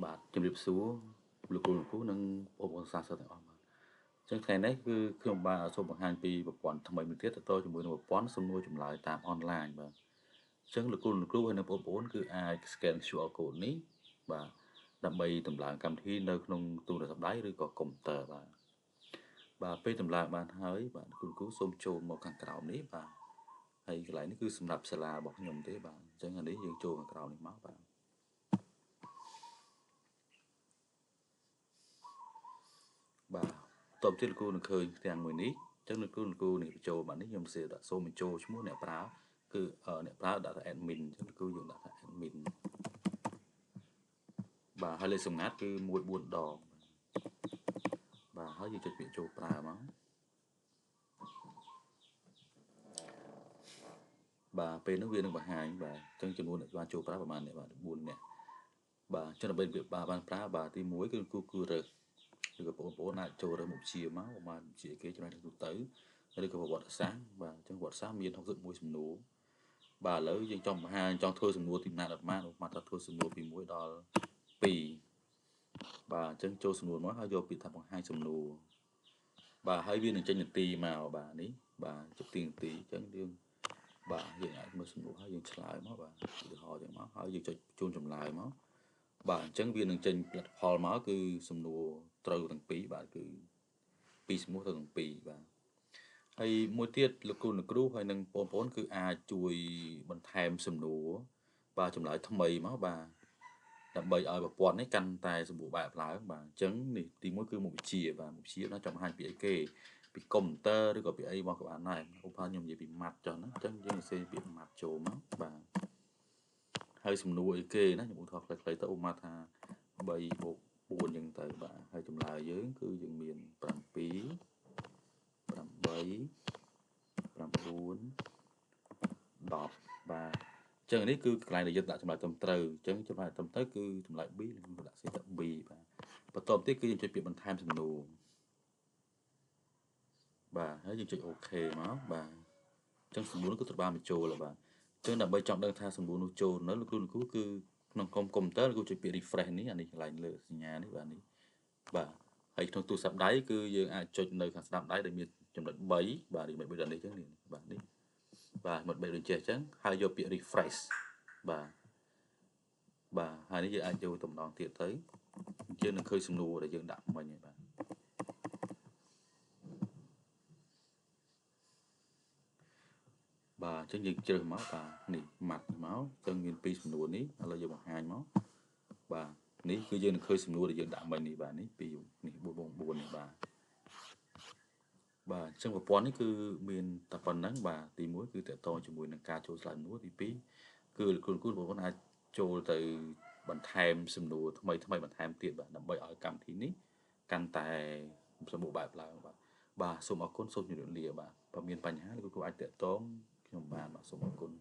បាទជំរាបសួរលោកគ្រូនិងបងប្អូនសាស្ត្រទាំងអស់បាទចឹងថ្ងៃនេះគឺខ្ញុំបាទសូមបង្ហាញពីប្រព័ន្ធថ្មីមួយទៀតទៅជាមួយនឹងប្រព័ន្ធសំណួរចម្លើយតាមអនឡាញបាទចឹងលោកគ្រូហើយនិងបងប្អូនគឺអាច scan QR code នេះបាទដើម្បីតម្លើងកម្មវិធីនៅក្នុងទូរស័ព្ទដៃឬក៏កុំព្យូទ័របាទពេលតម្លើងបានហើយបាទលោកគ្រូសូមចូលមកខាងក្រោមនេះបាទហើយកន្លែងនេះគឺសម្រាប់សាលារបស់ខ្ញុំទេបាទអញ្ចឹងអានេះយើងចូលខាងក្រោមនេះមកបាទបាទតបទៀតលោកគ្រូនឹងឃើញទាំងមួយនេះអញ្ចឹងលោកគ្រូនេះបញ្ចូលបាទនេះខ្ញុំសៀដាក់សូមបញ្ចូលឈ្មោះអ្នកប្រើគឺអ្នកប្រើដាក់ថា admin អញ្ចឹងលោកគ្រូយើងដាក់ថា admin បាទហើយលេខសម្ងាត់គឺ14ដងបាទហើយយើងចុចពាក្យចូលប្រើមកបាទពេលនោះវានឹងបង្ហាញបាទអញ្ចឹងចំនួនអ្នកបានចូលប្រើប្រហែលអ្នកបាទ4អ្នកបាទចុះដើម្បីបានប្រើបាទទី1គឺគូរើសឬក៏បងប្អូនអាចចូលរើសមុខជាមកបាទជាគេចំណេះទូទៅឬក៏ប្រវត្តិសាស្ត្របាទអញ្ចឹងប្រវត្តិសាស្ត្រមាន61សំណួរបាទឥឡូវយើងចង់បង្ហាញចង់ធ្វើសំណួរទីណាដល់ប៉ុន្មានមកថាធ្វើសំណួរពី1ដល់2បាទអញ្ចឹងចូលសំណួរមកហើយយកពាក្យថាបង្ហាញសំណួរបាទហើយវានឹងចេញនាទីមកបាទនេះបាទជិតទីនាទីអញ្ចឹងយើងបាទយើងអាចមើលសំណួរហើយយើងឆ្លើយមកបាទឧទាហរណ៍ចឹងមកហើយយើងចុចជូនចម្លើយមកបាទអញ្ចឹងវានឹងចេញផលិតផលមកគឺសំណួរត្រូវទាំងពីរបាទគឺពីសំណួរទៅទាំងពីរបាទហើយមួយទៀតលោកគ្រូហើយនិងបងប្អូនគឺអាចជួយបន្ថែមសំណួរបាទចម្លើយថ្មីមកបាទដើម្បីឲ្យប្រព័ន្ធនេះកាន់តែសម្បូរបែបឡើងបាទអញ្ចឹងនេះទី1គឺមុខវិជ្ជាបាទមុខវិជ្ជានោះចង់បង្ហាញពីអីគេពីកុំព្យូទ័រឬក៏ពីអីមកក៏បានដែរឧបមាខ្ញុំនិយាយពីម៉ាត់ចុះណាអញ្ចឹងយើងសរសេរពាក្យម៉ាត់ចូលមកបាទហើយសំណួរអីគេណាខ្ញុំឧទាហរណ៍ខ្លីៗទៅឧបមាថា3 + 4អញ្ចឹងទៅបាទហើយចម្លើយយើងគឺយើងមាន7 8 9 10បាទអញ្ចឹងនេះគឺកន្លែងដែលយើងដាក់ចម្លើយត្រឹមត្រូវអញ្ចឹងចម្លើយត្រឹមត្រូវគឺចម្លើយ B ខ្ញុំដាក់សេដាក់ B បាទបន្ទាប់ទៀតគឺយើងចុចពាក្យបន្ថែមសំណួរបាទហើយយើងចុចអូខេមកបាទអញ្ចឹងសំណួរនោះគឺត្រូវបានបញ្ចូលហើយបាទអញ្ចឹងដើម្បីចង់ដឹងថាសំណួរនោះចូលនៅលោកគ្រូគឺក្នុងកុំព្យូទ័រលោកគ្រូចុចពាក្យ refresh នេះអានេះកន្លែងលើសញ្ញានេះបាទនេះបាទហើយក្នុងទូរស័ព្ទដៃគឺយើងអាចចុចនៅខាងស្ដាំដៃដែលមានចំណុច3បាទនេះ3ដល់នេះអញ្ចឹងនេះបាទនេះបាទមក3ដូចចេះអញ្ចឹងហើយយកពាក្យ refresh បាទហើយនេះយើងអាចចូលតំណងទៀតទៅយើងនឹងឃើញសំណួរដែលយើងដាក់មិញហើយបាទបាទអញ្ចឹងយើងជ្រើសមកបាទនេះម៉ាត់មកអញ្ចឹងមាន2សំណួរនេះឥឡូវយើងបង្ហាញមកបាទនេះគឺយើងនឹងឃើញសំណួរដែលយើងដាក់មិញនេះបាទនេះ2នេះ4នេះបាទបាទអញ្ចឹងប្រព័ន្ធនេះគឺមានតែប៉ុណ្្នឹងបាទទី1គឺតកតងជាមួយនឹងការចូលឆ្លើយសំណួរទី2គឺលោកគ្រូបងប្អូនអាចចូលទៅបន្ថែមសំណួរថ្មីបន្ថែមទៀតបាទដើម្បីឲ្យកម្មវិធីនេះកាន់តែសម្បូរបែបឡើងបាទសូមអរគុណសូមជម្រាបលាបាទបើមានបញ្ហាលោកគ្រូអាចតកតងខ្ញុំបានបាទសូមអរគុណ